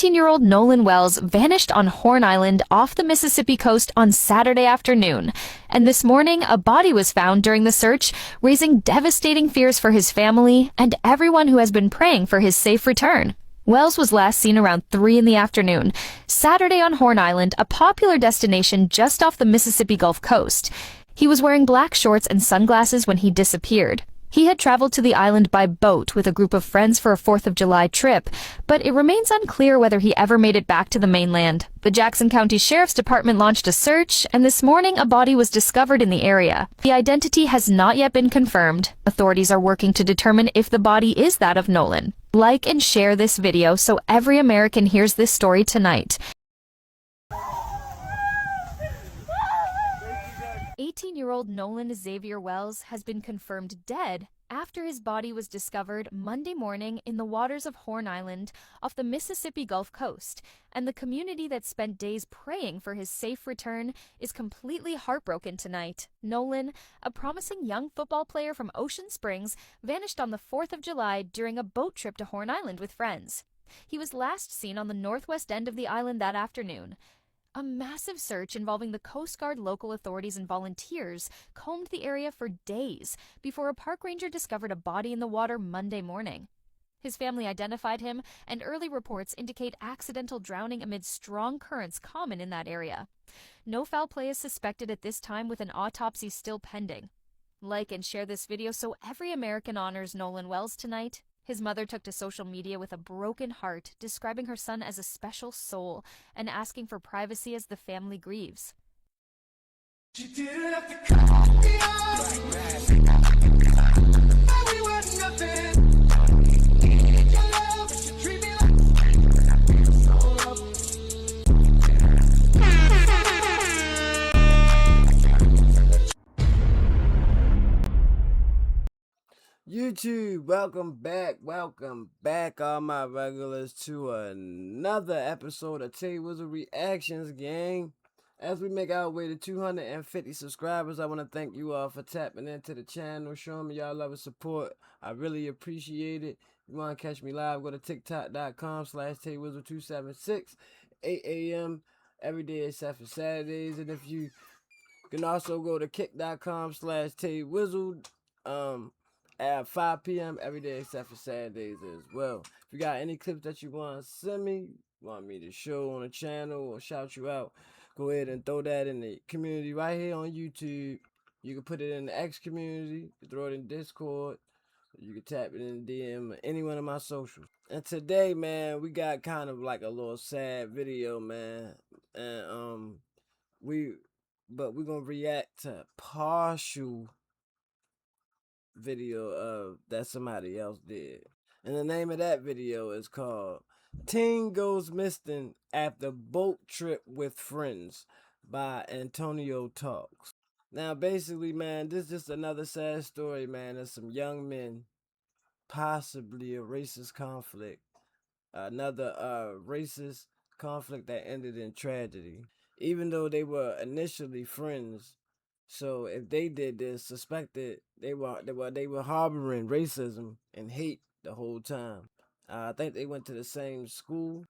18-year-old Nolan Wells vanished on Horn Island off the Mississippi coast on Saturday afternoon, and this morning a body was found during the search, raising devastating fears for his family and everyone who has been praying for his safe return. Wells was last seen around 3 in the afternoon, Saturday on Horn Island, a popular destination just off the Mississippi Gulf Coast. He was wearing black shorts and sunglasses when he disappeared. He had traveled to the island by boat with a group of friends for a 4th of July trip, but it remains unclear whether he ever made it back to the mainland. The Jackson County Sheriff's Department launched a search, and this morning a body was discovered in the area. The identity has not yet been confirmed. Authorities are working to determine if the body is that of Nolan. Like and share this video so every American hears this story tonight. 18-year-old Nolan Xavier Wells has been confirmed dead after his body was discovered Monday morning in the waters of Horn Island off the Mississippi Gulf Coast, and the community that spent days praying for his safe return is completely heartbroken tonight. Nolan, a promising young football player from Ocean Springs, vanished on the 4th of July during a boat trip to Horn Island with friends. He was last seen on the northwest end of the island that afternoon. A massive search involving the Coast Guard, local authorities, and volunteers combed the area for days before a park ranger discovered a body in the water Monday morning. His family identified him, and early reports indicate accidental drowning amid strong currents common in that area. No foul play is suspected at this time, with an autopsy still pending. Like and share this video so every American honors Nolan Wells tonight. His mother took to social media with a broken heart, describing her son as a special soul and asking for privacy as the family grieves. She didn't have to cut me off. We were nothing. Your love should treat me YouTube, welcome back all my regulars to another episode of Tay Wizard Reactions, gang. As we make our way to 250 subscribers, I want to thank you all for tapping into the channel, showing me y'all love and support. I really appreciate it. If you want to catch me live, go to tiktok.com/TayWizard276, 8 a.m. every day except for Saturdays. And if you can also go to kick.com/TayWizard, at 5 p.m. every day except for Saturdays as well. If you got any clips that you want to send me, want me to show on the channel or shout you out, go ahead and throw that in the community right here on YouTube. You can put it in the X community, you can throw it in Discord, you can tap it in DM or any one of my socials. And today, man, we got kind of like a little sad video, man. And we're gonna react to partial video that somebody else did, and the name of that video is called "Teen Goes Missing After Boat Trip with Friends" by Antonio Talks. Now basically, man, this is just another sad story, man, of some young men, possibly a racist conflict, another racist conflict that ended in tragedy, even though they were initially friends. So if they did this, suspected they were harboring racism and hate the whole time. I think they went to the same school.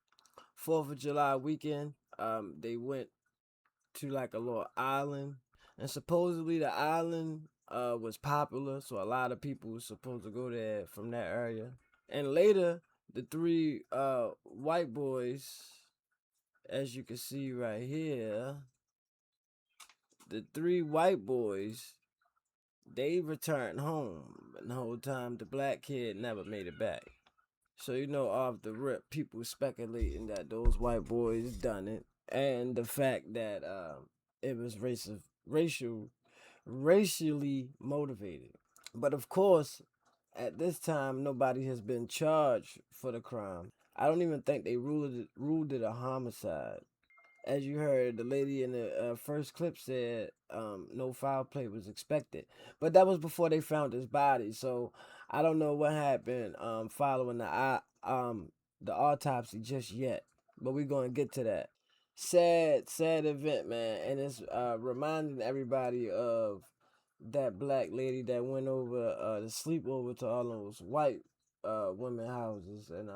4th of July weekend, they went to like a little island, and supposedly the island was popular, so a lot of people were supposed to go there from that area. And later, the three white boys, as you can see right here, the three white boys, they returned home, and the whole time the black kid never made it back. So, you know, off the rip, people speculating that those white boys done it, and the fact that it was racially motivated. But of course, at this time, nobody has been charged for the crime. I don't even think they ruled it a homicide. As you heard, the lady in the first clip said no foul play was expected, but that was before they found his body. So I don't know what happened following the autopsy just yet, but we're gonna get to that. Sad event, man, and it's reminding everybody of that black lady that went over to sleep over to all those white women houses, and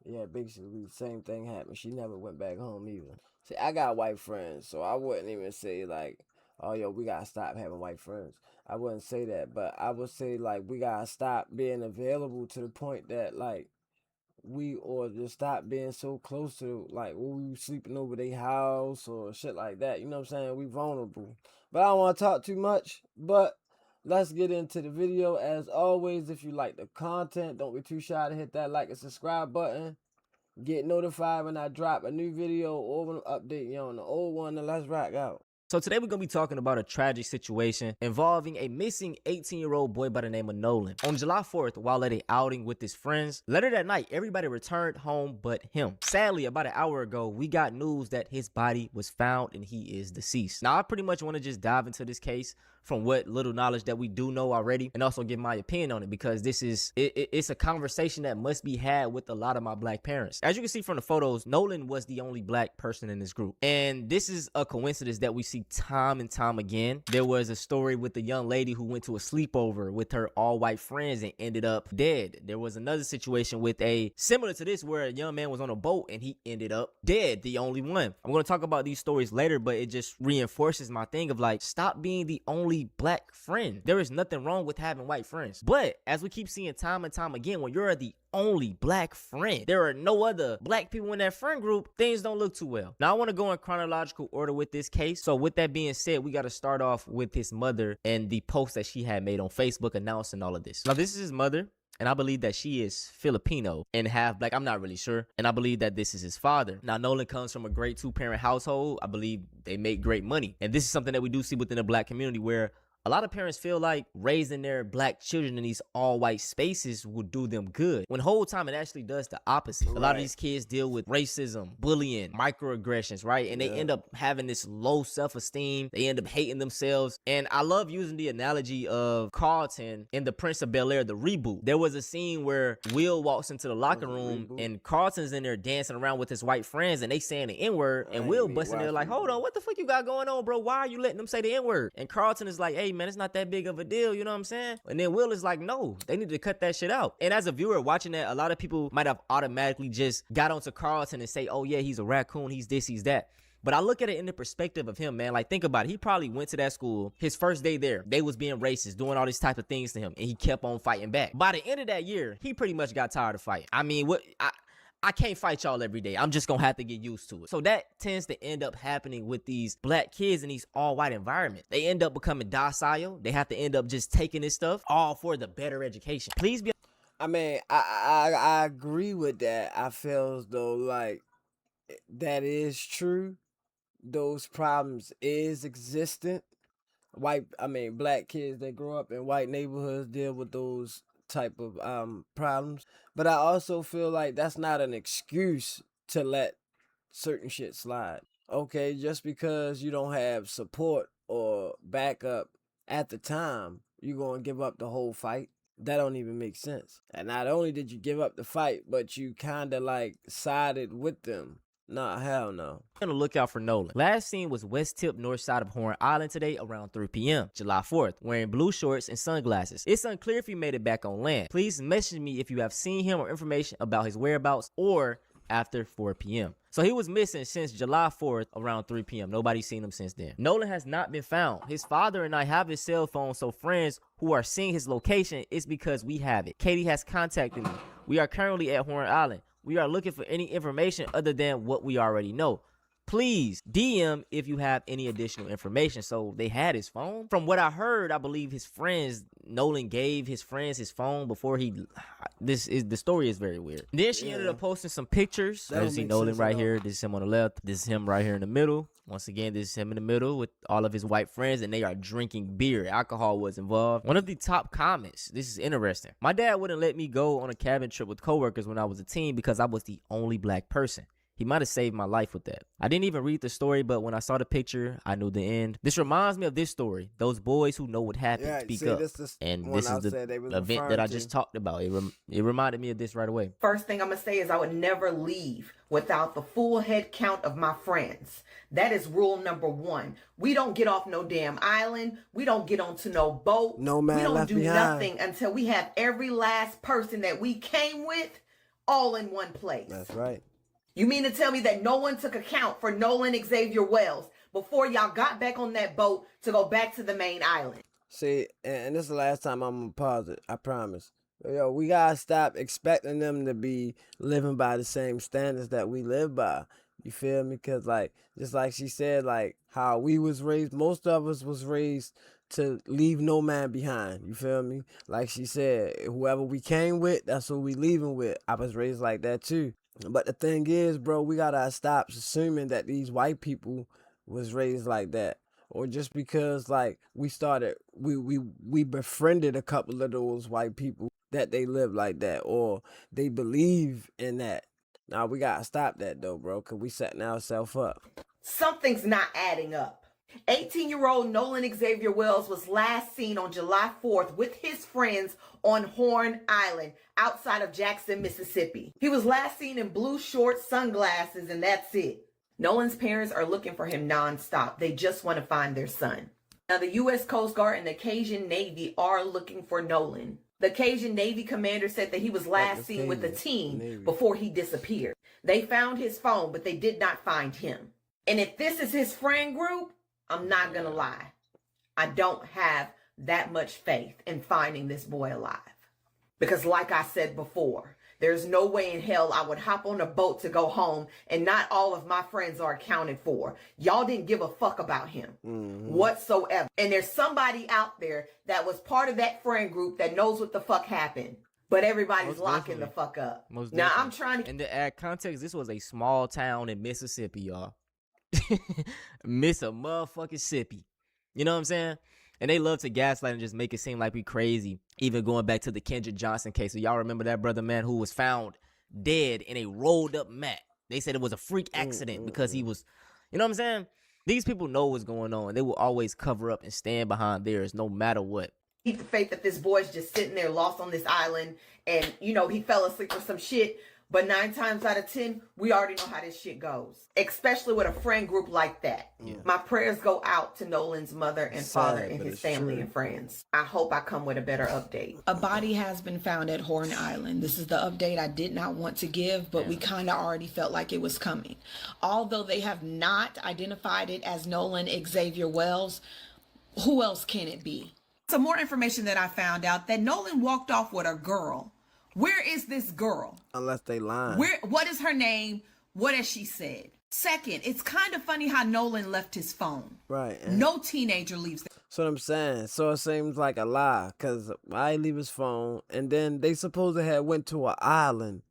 Yeah, basically the same thing happened. She never went back home either. See, I got white friends, so I wouldn't even say like, oh yo, we gotta stop having white friends. I wouldn't say that, but I would say like we gotta stop being available to the point that like we or just stop being so close to like when we sleeping over their house or shit like that. You know what I'm saying? We vulnerable. But I don't want to talk too much. But let's get into the video. As always, if you like the content, don't be too shy to hit that like and subscribe button. Get notified when I drop a new video or when I update you on the old one. And let's rock out. So today we're going to be talking about a tragic situation involving a missing 18-year-old boy by the name of Nolan. On July 4th, while at a outing with his friends, later that night, everybody returned home but him. Sadly, about an hour ago, we got news that his body was found and he is deceased. Now, I pretty much want to just dive into this case from what little knowledge that we do know already and also give my opinion on it, because this is it's a conversation that must be had with a lot of my black parents. As you can see from the photos, Nolan was the only black person in this group, and this is a coincidence that we see time and time again. There was a story with a young lady who went to a sleepover with her all-white friends and ended up dead. There was another situation with a similar to this where a young man was on a boat and he ended up dead, the only one. I'm going to talk about these stories later, but it just reinforces my thing of like, stop being the only black friend. There is nothing wrong with having white friends, but as we keep seeing time and time again, when you're the only black friend, there are no other black people in that friend group, things don't look too well. Now I want to go in chronological order with this case. So with that being said, we got to start off with his mother and the post that she had made on Facebook announcing all of this. Now this is his mother, and I believe that she is Filipino and half black. I'm not really sure. And I believe that this is his father. Now, Nolan comes from a great two-parent household. I believe they make great money. And this is something that we do see within the black community, where a lot of parents feel like raising their black children in these all-white spaces will do them good, when the whole time it actually does the opposite. Right. A lot of these kids deal with racism, bullying, microaggressions, right? And they end up having this low self-esteem. They end up hating themselves. And I love using the analogy of Carlton in The Prince of Bel-Air, the reboot. There was a scene where Will walks into the locker room and Carlton's in there dancing around with his white friends and they saying the N-word, and Will busting there like, hold on, what the fuck you got going on, bro? Why are you letting them say the N-word? And Carlton is like, hey, man, it's not that big of a deal, you know what I'm saying? And then Will is like, no, they need to cut that shit out. And as a viewer watching that, a lot of people might have automatically just got onto Carlton and say, oh yeah, he's a raccoon, he's this, he's that. But I look at it in the perspective of him, man. Like, think about it. He probably went to that school. His first day there, they was being racist, doing all these type of things to him, and he kept on fighting back. By the end of that year, he pretty much got tired of fighting. I mean, I can't fight y'all every day. I'm just gonna have to get used to it. So that tends to end up happening with these black kids in these all-white environments. They end up becoming docile. They have to end up just taking this stuff all for the better education. Please be. I mean, I agree with that. I feel as though like that is true. Those problems is existent. Black kids that grow up in white neighborhoods deal with those type of problems. But I also feel like that's not an excuse to let certain shit slide. Okay, just because you don't have support or backup at the time, you're gonna give up the whole fight. That don't even make sense. And not only did you give up the fight, but you kinda like sided with them. Nah, hell no. On the lookout for Nolan. Last seen was West Tip, north side of Horn Island today around 3 p.m. July 4th, wearing blue shorts and sunglasses. It's unclear if he made it back on land. Please message me if you have seen him or information about his whereabouts or after 4 p.m. So he was missing since July 4th around 3 p.m. Nobody's seen him since then. Nolan has not been found. His father and I have his cell phone, so friends who are seeing his location, it's because we have it. Katie has contacted me. We are currently at Horn Island. We are looking for any information other than what we already know. Please DM if you have any additional information. So they had his phone. From what I heard, I believe his friends, Nolan gave his friends his phone before the story is very weird. Then she ended up posting some pictures. You see Nolan right here. This is him on the left. This is him right here in the middle. Once again, this is him in the middle with all of his white friends, and they are drinking beer. Alcohol was involved. One of the top comments, this is interesting. My dad wouldn't let me go on a cabin trip with coworkers when I was a teen because I was the only black person. He might have saved my life with that. I didn't even read the story, but when I saw the picture, I knew the end. This reminds me of this story. Those boys who know what happened speak up. And this is the event that I just talked about. It reminded me of this right away. First thing I'm going to say is I would never leave without the full head count of my friends. That is rule number one. We don't get off no damn island. We don't get onto no boat. No man we don't left do behind. Nothing until we have every last person that we came with all in one place. That's right. You mean to tell me that no one took account for Nolan Xavier Wells before y'all got back on that boat to go back to the main island? See, and this is the last time I'm gonna pause it. I promise. Yo, we gotta stop expecting them to be living by the same standards that we live by. You feel me? Cause like, just like she said, like how we was raised, most of us was raised to leave no man behind. You feel me? Like she said, whoever we came with, that's who we leaving with. I was raised like that too. But the thing is, bro, we gotta stop assuming that these white people was raised like that. Or just because like we befriended a couple of those white people that they live like that or they believe in that. Now we gotta stop that though, bro, cause we setting ourselves up. Something's not adding up. 18-year-old Nolan Xavier Wells was last seen on July 4th with his friends on Horn Island outside of Jackson, Mississippi. He was last seen in blue shorts, sunglasses, and that's it. Nolan's parents are looking for him nonstop. They just want to find their son. Now, the U.S. Coast Guard and the Cajun Navy are looking for Nolan. The Cajun Navy commander said that he was last seen with the team before he disappeared. They found his phone, but they did not find him. And if this is his friend group, I'm not going to lie. I don't have that much faith in finding this boy alive. Because like I said before, there's no way in hell I would hop on a boat to go home and not all of my friends are accounted for. Y'all didn't give a fuck about him whatsoever. And there's somebody out there that was part of that friend group that knows what the fuck happened. But everybody's locking the fuck up. Now I'm trying to... And to add context, this was a small town in Mississippi, y'all. Miss a motherfucking sippy. You know what I'm saying? And they love to gaslight and just make it seem like we crazy. Even going back to the Kendrick Johnson case. So y'all remember that brother, man, who was found dead in a rolled up mat. They said it was a freak accident because he was, you know what I'm saying? These people know what's going on. They will always cover up and stand behind theirs no matter what. Keep the faith that this boy's just sitting there lost on this island and, you know, he fell asleep or some shit. But 9 times out of 10, we already know how this shit goes, especially with a friend group like that. Yeah. My prayers go out to Nolan's mother and father and his family and friends. I hope I come with a better update. A body has been found at Horn Island. This is the update I did not want to give, but we kind of already felt like it was coming. Although they have not identified it as Nolan Xavier Wells, who else can it be? Some more information that I found out that Nolan walked off with a girl. Where is this girl? Unless they lying. What is her name? What has she said? Second, it's kind of funny how Nolan left his phone. Right. No teenager leaves. That's what I'm saying. So it seems like a lie. Because why he leave his phone? And then they supposed to have went to an island.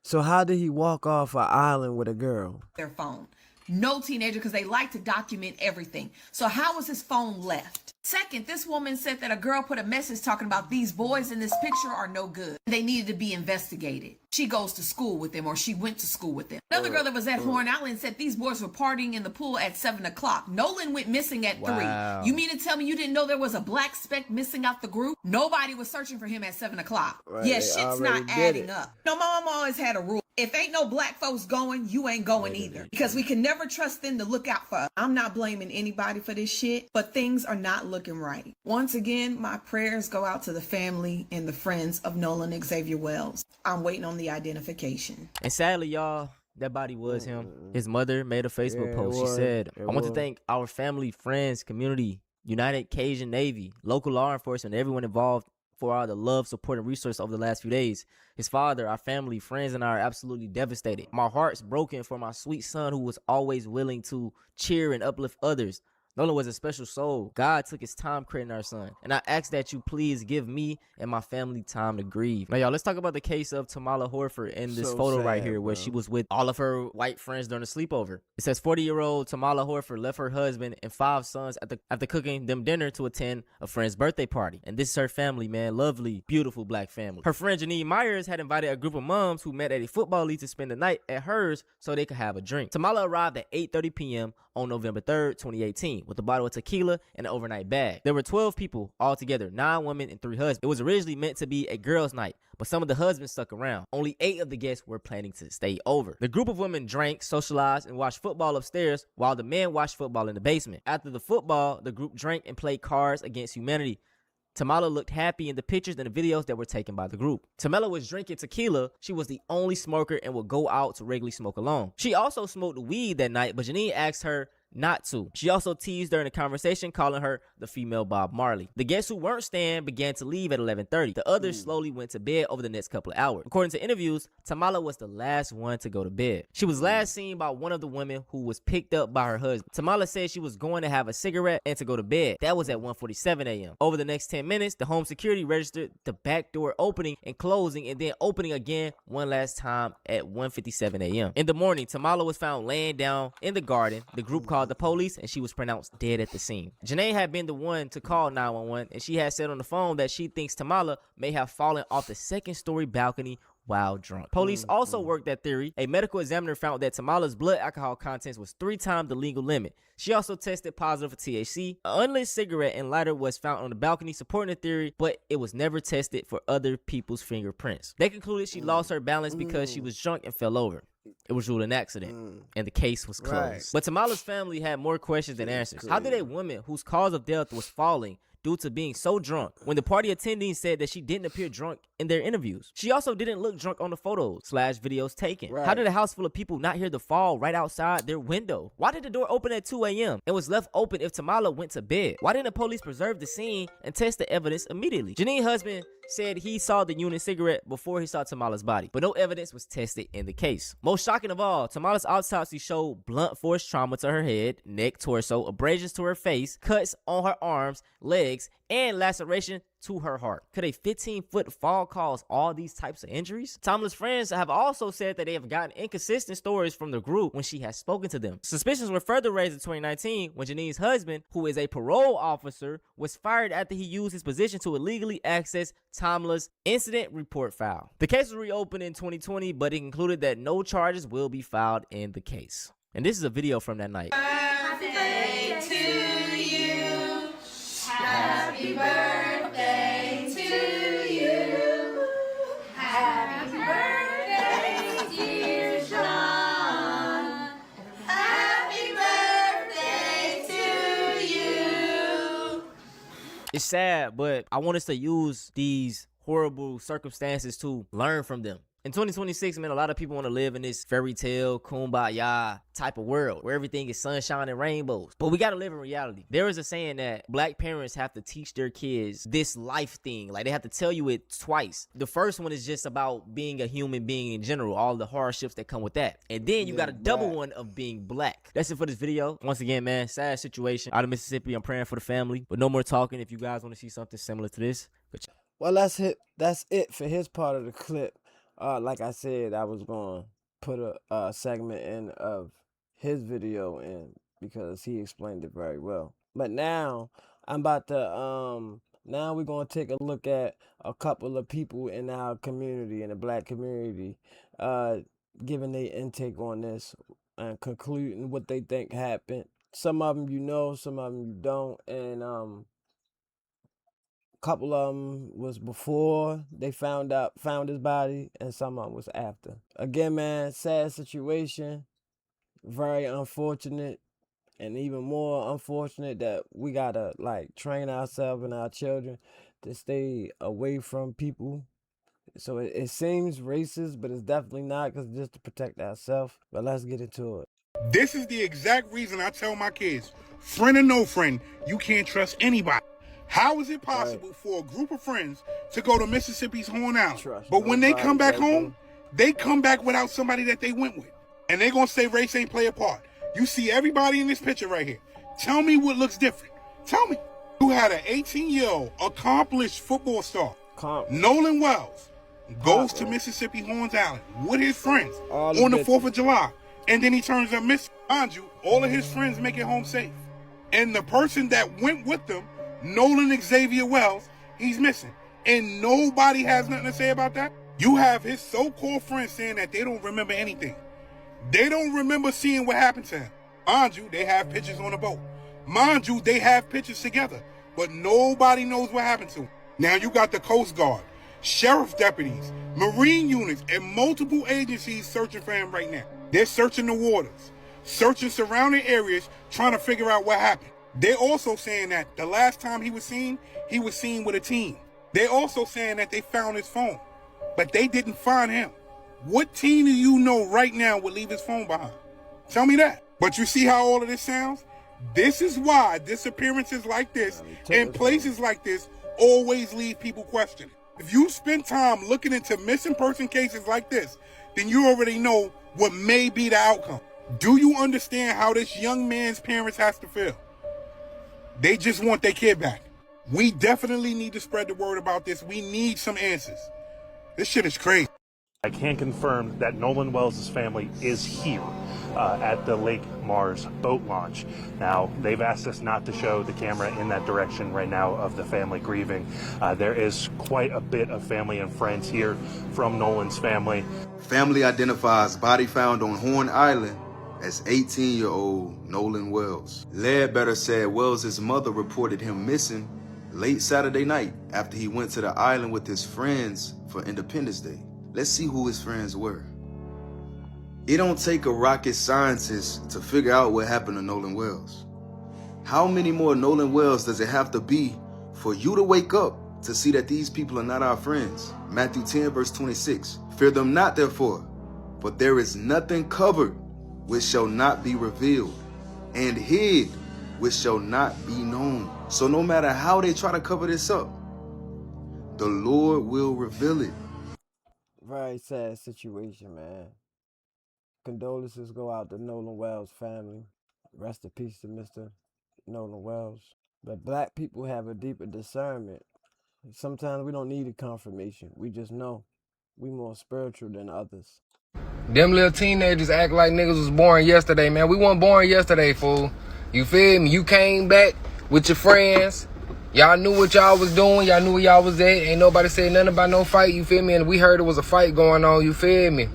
So how did he walk off an island with a girl? Their phone. No teenager, because they like to document everything. So how was his phone left? Second, this woman said that a girl put a message talking about these boys in this picture are no good. They needed to be investigated. She goes to school with them, or she went to school with them. Another girl that was at Horn Island said these boys were partying in the pool at 7 o'clock. Nolan went missing at 3. You mean to tell me you didn't know there was a black speck missing out the group? Nobody was searching for him at 7 o'clock. Right, yeah, shit's not adding up. No, my mom always had a rule. If ain't no black folks going, you ain't going either. Because we can never trust them to look out for us. I'm not blaming anybody for this shit, but things are not looking right. Once again, my prayers go out to the family and the friends of Nolan Xavier Wells. I'm waiting on the identification. And sadly, y'all, that body was him. His mother made a Facebook post. She said, I want to thank our family, friends, community, United Cajun Navy, local law enforcement, everyone involved for all the love, support, and resources over the last few days. His father, our family, friends, and I are absolutely devastated. My heart's broken for my sweet son who was always willing to cheer and uplift others. Nolan was a special soul. God took his time creating our son. And I ask that you please give me and my family time to grieve. Now, y'all, let's talk about the case of Tamala Horford in this photo right here where she was with all of her white friends during a sleepover. It says 40-year-old Tamala Horford left her husband and 5 sons after cooking them dinner to attend a friend's birthday party. And this is her family, man. Lovely, beautiful black family. Her friend Janine Myers had invited a group of moms who met at a football league to spend the night at hers so they could have a drink. Tamala arrived at 8:30 p.m. on November 3rd, 2018, with a bottle of tequila and an overnight bag. There were 12 people altogether, 9 women and 3 husbands. It was originally meant to be a girls' night, but some of the husbands stuck around. Only 8 of the guests were planning to stay over. The group of women drank, socialized, and watched football upstairs while the men watched football in the basement. After the football, the group drank and played Cards Against Humanity. Tamala looked happy in the pictures and the videos that were taken by the group. Tamala was drinking tequila. She was the only smoker and would go out to regularly smoke alone. She also smoked weed that night, but Janine asked her not to. She also teased during the conversation, calling her the female Bob Marley. The guests who weren't staying began to leave at 11:30. The others slowly went to bed over the next couple of hours. According to interviews, Tamala was the last one to go to bed. She was last seen by one of the women who was picked up by her husband. Tamala said she was going to have a cigarette and to go to bed. That was at 1:47 a.m. Over the next 10 minutes, the home security registered the back door opening and closing and then opening again one last time at 1:57 a.m. In the morning, Tamala was found laying down in the garden. The group called the police and she was pronounced dead at the scene. Janae had been the one to call 911 and she had said on the phone that she thinks Tamala may have fallen off the second-story balcony while drunk. Police also worked that theory. A medical examiner found that Tamala's blood alcohol contents was 3 times the legal limit. She also tested positive for THC. An unlit cigarette and lighter was found on the balcony supporting the theory, but it was never tested for other people's fingerprints. They concluded she lost her balance because she was drunk and fell over. It was ruled an accident, and the case was closed. Right. But Tamala's family had more questions than answers. How did a woman whose cause of death was falling due to being so drunk when the party attendees said that she didn't appear drunk in their interviews? She also didn't look drunk on the photos/videos taken. Right. How did a house full of people not hear the fall right outside their window? Why did the door open at 2 a.m. and was left open if Tamala went to bed? Why didn't the police preserve the scene and test the evidence immediately? Janine's husband said he saw the unit cigarette before he saw Tamala's body, but no evidence was tested in the case. Most shocking of all, Tamala's autopsy showed blunt force trauma to her head, neck, torso, abrasions to her face, cuts on her arms, legs, and laceration to her heart. Could a 15-foot fall cause all these types of injuries? Tamala's friends have also said that they have gotten inconsistent stories from the group when she has spoken to them. Suspicions were further raised in 2019 when Janine's husband, who is a parole officer, was fired after he used his position to illegally access Tamala's incident report file. The case was reopened in 2020, but it concluded that no charges will be filed in the case. And this is a video from that night. Birthday to you. Happy birthday to you. Happy birthday, dear Sean. Happy birthday to you. It's sad, but I want us to use these horrible circumstances to learn from them. In 2026, man, a lot of people want to live in this fairy tale, kumbaya type of world where everything is sunshine and rainbows. But we got to live in reality. There is a saying that black parents have to teach their kids this life thing. Like, they have to tell you it twice. The first one is just about being a human being in general, all the hardships that come with that. And then you got a double one of being black. That's it for this video. Once again, man, sad situation out of Mississippi. I'm praying for the family. But no more talking. If you guys want to see something similar to this, Well, that's it for his part of the clip. Like I said, I was going to put a segment in of his video in because he explained it very well. But now I'm about to now we're going to take a look at a couple of people in our community, in the black community, giving their intake on this and concluding what they think happened. Some of them you know, some of them you don't, and couple of them was before they found his body, and some of them was after. Again, man, sad situation, very unfortunate, and even more unfortunate that we gotta like train ourselves and our children to stay away from people. So it seems racist, but it's definitely not, because just to protect ourselves. But let's get into it. This is the exact reason I tell my kids, friend or no friend, you can't trust anybody. How is it possible for a group of friends to go to Mississippi's Horn Island, but when they come back home, they come back without somebody that they went with? And they're going to say race ain't play a part. You see everybody in this picture right here. Tell me what looks different. Tell me. You had an 18-year-old accomplished football star, Nolan Wells, goes to Mississippi Horns Island with his friends on the 4th of July. And then he turns up missing. Mind you, all of his friends make it home safe. And the person that went with them, Nolan Xavier Wells, he's missing. And nobody has nothing to say about that. You have his so-called friends saying that they don't remember anything. They don't remember seeing what happened to him. Mind you, they have pictures on the boat. Mind you, they have pictures together. But nobody knows what happened to him. Now you got the Coast Guard, sheriff deputies, Marine units, and multiple agencies searching for him right now. They're searching the waters, searching surrounding areas, trying to figure out what happened. They're also saying that the last time he was seen with a teen. They're also saying that they found his phone, but they didn't find him. What teen do you know right now would leave his phone behind? Tell me that. But you see how all of this sounds? This is why disappearances like this and places like this always leave people questioning. If you spend time looking into missing person cases like this, then you already know what may be the outcome. Do you understand how this young man's parents has to feel? They just want their kid back. We definitely need to spread the word about this. We need some answers. This shit is crazy. I can confirm that Nolan Wells' family is here at the Lake Mars boat launch. Now, they've asked us not to show the camera in that direction right now of the family grieving. There is quite a bit of family and friends here from Nolan's family. Family identifies body found on Horn Island as 18-year-old Nolan Wells. Ledbetter said Wells' mother reported him missing late Saturday night after he went to the island with his friends for Independence Day. Let's see who his friends were. It don't take a rocket scientist to figure out what happened to Nolan Wells. How many more Nolan Wells does it have to be for you to wake up to see that these people are not our friends? Matthew 10 verse 26. Fear them not therefore, for there is nothing covered which shall not be revealed, and hid which shall not be known. So no matter how they try to cover this up, the Lord will reveal it. Very sad situation, man. Condolences go out to Nolan Wells' family. Rest in peace to Mr. Nolan Wells. But black people have a deeper discernment. Sometimes we don't need a confirmation. We just know we more spiritual than others. Them little teenagers act like niggas was born yesterday, man. We weren't born yesterday, fool. You feel me? You came back with your friends. Y'all knew what y'all was doing. Y'all knew where y'all was at. Ain't nobody said nothing about no fight, you feel me? And we heard it was a fight going on, you feel me?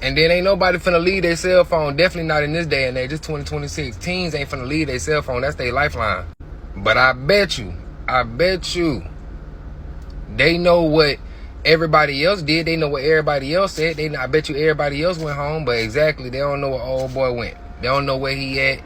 And then ain't nobody finna leave their cell phone. Definitely not in this day and age. It's 2026. Teens ain't finna leave their cell phone. That's their lifeline. But I bet you, they know what everybody else did. They know what everybody else said. I bet you everybody else went home, but exactly, they don't know where old boy went. They don't know where he at.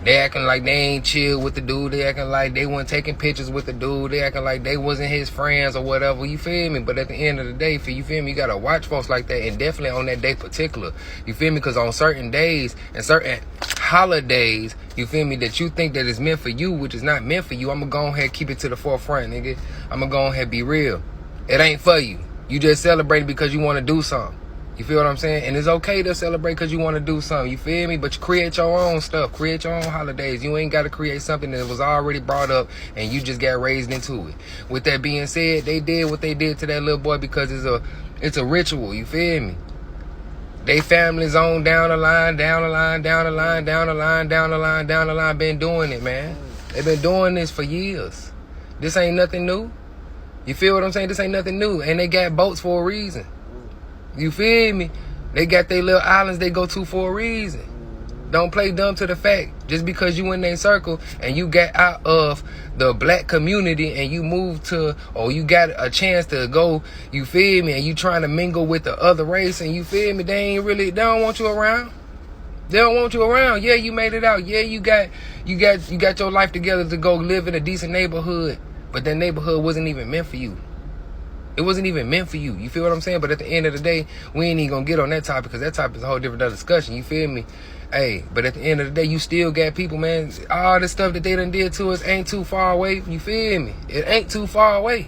They acting like they ain't chill with the dude. They acting like they weren't taking pictures with the dude. They acting like they wasn't his friends or whatever. You feel me? But at the end of the day, you feel me? You gotta watch folks like that, and definitely on that day particular. You feel me? Because on certain days and certain holidays, you feel me, that you think that it's meant for you, which is not meant for you. I'm gonna go ahead and keep it to the forefront, nigga. I'm gonna go ahead and be real. It ain't for you. You just celebrate because you want to do something. You feel what I'm saying? And it's okay to celebrate because you want to do something. You feel me? But you create your own stuff. Create your own holidays. You ain't got to create something that was already brought up and you just got raised into it. With that being said, they did what they did to that little boy because it's a ritual. You feel me? They families on down the line, been doing it, man. They've been doing this for years. This ain't nothing new. You feel what I'm saying? This ain't nothing new. And they got boats for a reason. You feel me? They got their little islands they go to for a reason. Don't play dumb to the fact. Just because you in their circle and you got out of the black community and you moved to, or you got a chance to go, you feel me, and you trying to mingle with the other race, and you feel me, they don't want you around. They don't want you around. Yeah, you made it out. Yeah, you got your life together to go live in a decent neighborhood. But that neighborhood wasn't even meant for you. It wasn't even meant for you. You feel what I'm saying? But at the end of the day, we ain't even gonna get on that topic because that topic is a whole different discussion. You feel me? Hey, but at the end of the day, you still got people, man. All the stuff that they done did to us ain't too far away. You feel me? It ain't too far away.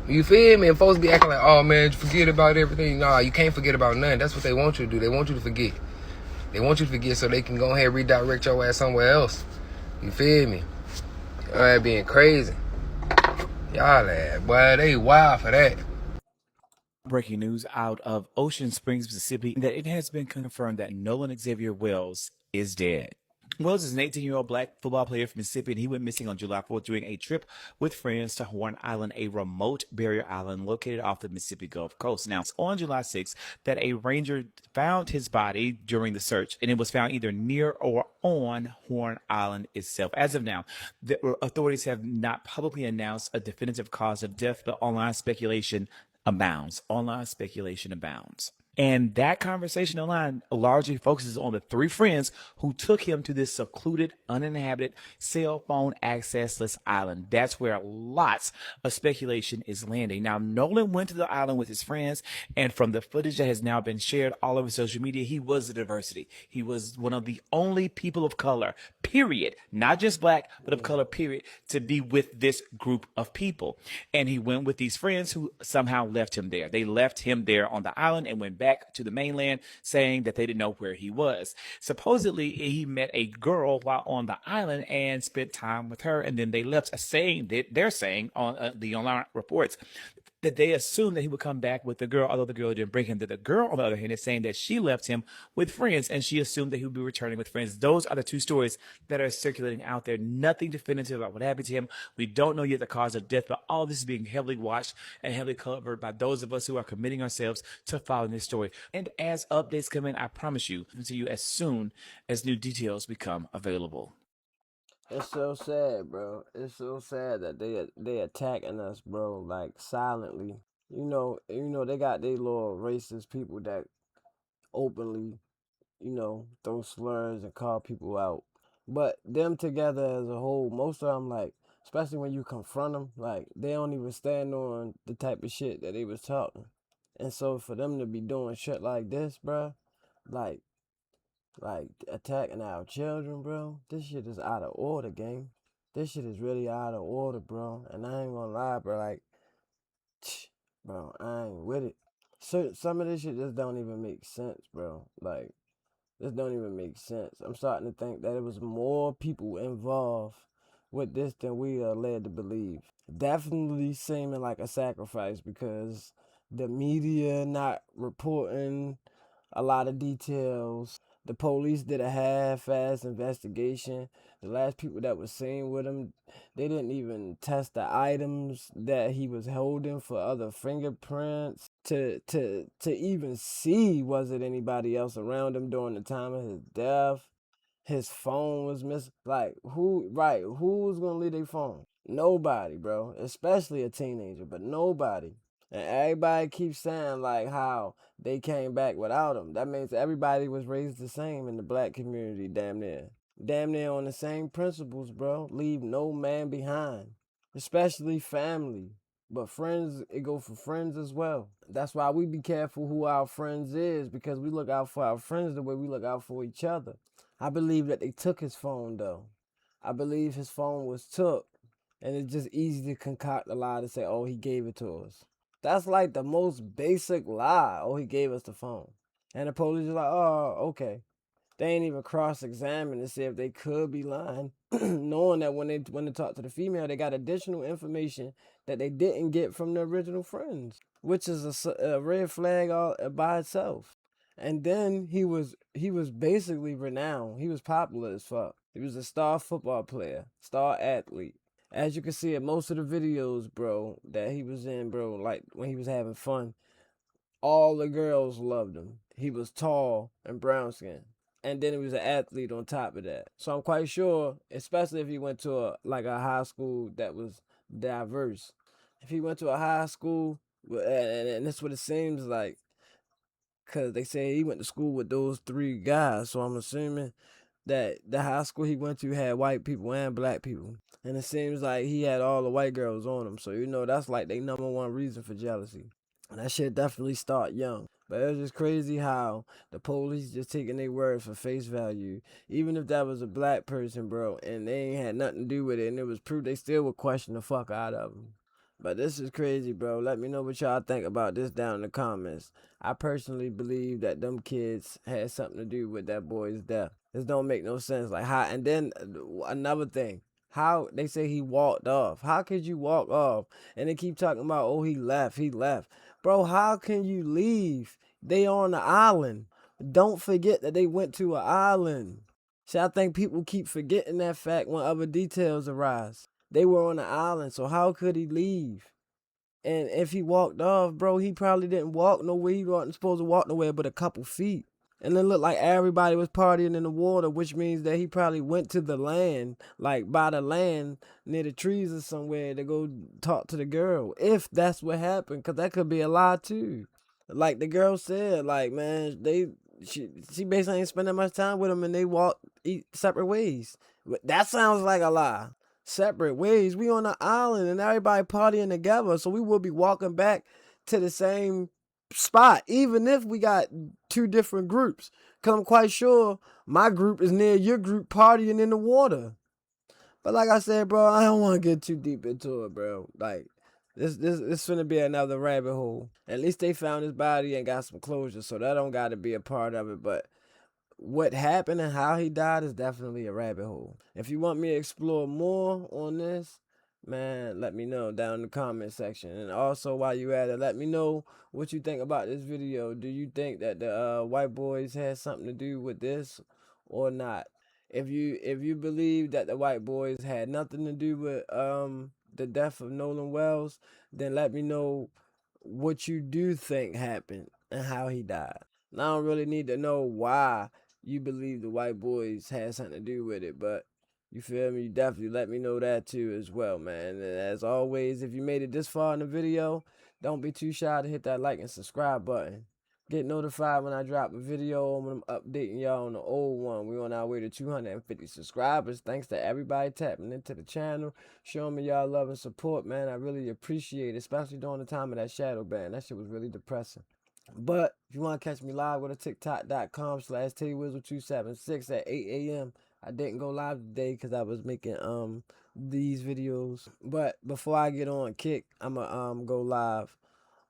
You feel me? And folks be acting like, oh man, forget about everything. Nah, you can't forget about nothing. That's what they want you to do. They want you to forget. They want you to forget so they can go ahead and redirect your ass somewhere else. You feel me? All right, being crazy. Y'all boy, they wild for that. Breaking news out of Ocean Springs, Mississippi, that it has been confirmed that Nolan Xavier Wells is dead. Wells is an 18-year-old black football player from Mississippi, and he went missing on July 4th during a trip with friends to Horn Island, a remote barrier island located off the Mississippi Gulf Coast. Now, it's on July 6th that a ranger found his body during the search, and it was found either near or on Horn Island itself. As of now, the authorities have not publicly announced a definitive cause of death, but online speculation abounds. And that conversation online largely focuses on the three friends who took him to this secluded, uninhabited, cell phone accessless island. That's where lots of speculation is landing. Now, Nolan went to the island with his friends, and from the footage that has now been shared all over social media, he was the diversity. He was one of the only people of color, period, not just black, but of color, period, to be with this group of people. And he went with these friends who somehow left him there. They left him there on the island and went back to the mainland, saying that they didn't know where he was. Supposedly, he met a girl while on the island and spent time with her, and then they left, saying that they're saying on the online reports that they assumed that he would come back with the girl, although the girl didn't bring him. That the girl, on the other hand, is saying that she left him with friends, and she assumed that he would be returning with friends. Those are the two stories that are circulating out there. Nothing definitive about what happened to him. We don't know yet the cause of death, but all this is being heavily watched and heavily covered by those of us who are committing ourselves to following this story. And as updates come in, I promise you, to you as soon as new details become available. It's so sad, bro. It's so sad that they attacking us, bro, like silently. They got their little racist people that openly, throw slurs and call people out. But them together as a whole, most of them, like, especially when you confront them, like, they don't even stand on the type of shit that they was talking. And so for them to be doing shit like this, bro, like, like attacking our children, bro, this shit is out of order, gang. This shit is really out of order, bro. And I ain't gonna lie, bro, like, bro, I ain't with it. So some of this shit just don't even make sense, bro. Like, this don't even make sense. I'm starting to think that it was more people involved with this than we are led to believe. Definitely seeming like a sacrifice because the media not reporting a lot of details. The police did a half-ass investigation. The last people that was seen with him, they didn't even test the items that he was holding for other fingerprints to even see was it anybody else around him during the time of his death. His phone was missing. Like, who was gonna leave their phone? Nobody, bro. Especially a teenager, but nobody. And everybody keeps saying like how they came back without him. That means everybody was raised the same in the black community, damn near. Damn near on the same principles, bro. Leave no man behind. Especially family. But friends, it go for friends as well. That's why we be careful who our friends is, because we look out for our friends the way we look out for each other. I believe that they took his phone though. I believe his phone was took. And it's just easy to concoct a lie to say, oh, he gave it to us. That's like the most basic lie. Oh, he gave us the phone. And the police are like, oh, okay. They ain't even cross-examine to see if they could be lying, knowing that when they talk to the female, they got additional information that they didn't get from the original friends, which is a red flag all by itself. And then he was basically renowned. He was popular as fuck. He was a star football player, star athlete. As you can see in most of the videos, bro, that he was in, bro, like when he was having fun, all the girls loved him. He was tall and brown skinned. And then he was an athlete on top of that. So I'm quite sure, especially if he went to a high school that was diverse. If he went to a high school, and that's what it seems like, because they say he went to school with those three guys. So I'm assuming that the high school he went to had white people and black people. And it seems like he had all the white girls on him. So, that's like their number one reason for jealousy. And that shit definitely start young. But it was just crazy how the police just taking their words for face value. Even if that was a black person, bro, and they ain't had nothing to do with it, and it was proof, they still would question the fuck out of him. But this is crazy, bro. Let me know what y'all think about this down in the comments. I personally believe that them kids had something to do with that boy's death. This don't make no sense. Like how, and then another thing, how they say he walked off. How could you walk off? And they keep talking about, oh, he left. Bro, how can you leave? They on the island. Don't forget that they went to an island. See, I think people keep forgetting that fact when other details arise. They were on the island, so how could he leave? And if he walked off, bro, he probably didn't walk nowhere. He wasn't supposed to walk nowhere but a couple feet. And it looked like everybody was partying in the water, which means that he probably went to the land, like by the land, near the trees or somewhere to go talk to the girl. If that's what happened, because that could be a lie too. Like the girl said, like, man, she basically ain't spending much time with him, and they eat separate ways. That sounds like a lie. Separate ways. We on an island and everybody partying together, so we will be walking back to the same spot, even if we got two different groups. Cause I'm quite sure my group is near your group partying in the water. But like I said, bro, I don't want to get too deep into it, bro. Like, this finna be another rabbit hole. At least they found his body and got some closure, so that don't got to be a part of it. But what happened and how he died is definitely a rabbit hole. If you want me to explore more on this, man, let me know down in the comment section. And also, while you at it, let me know what you think about this video. Do you think that the white boys had something to do with this or not? If you believe that the white boys had nothing to do with the death of Nolan Wells, then let me know what you do think happened and how he died. And I don't really need to know why you believe the white boys had something to do with it, but you feel me? You definitely let me know that too as well, man. And as always, if you made it this far in the video, don't be too shy to hit that like and subscribe button. Get notified when I drop a video when I'm updating y'all on the old one. We're on our way to 250 subscribers. Thanks to everybody tapping into the channel, showing me y'all love and support, man. I really appreciate it, especially during the time of that shadow ban. That shit was really depressing. But if you want to catch me live, go to tiktok.com/TayWizzle276 at 8 a.m. I didn't go live today because I was making these videos. But before I get on Kick, I'ma go live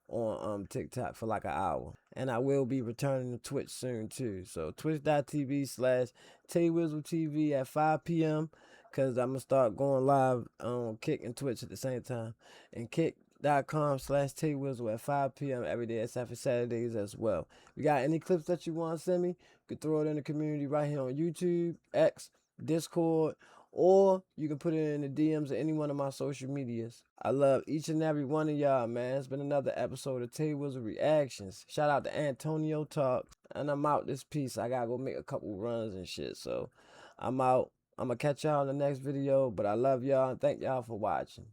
on TikTok for like an hour. And I will be returning to Twitch soon too. So twitch.tv/TayWizzleTV at 5 p.m. because I'm going to start going live on Kick and Twitch at the same time. And kick.com/TayWizzle at 5 p.m. every day except for Saturdays as well. If you got any clips that you want to send me, you can throw it in the community right here on YouTube, X, Discord, or you can put it in the DMs of any one of my social medias. I love each and every one of y'all, man. It's been another episode of Tay Wizzle Reactions. Shout out to Antonio Talk. And I'm out this piece. I gotta go make a couple runs and shit. So I'm out. I'm gonna catch y'all in the next video. But I love y'all and thank y'all for watching.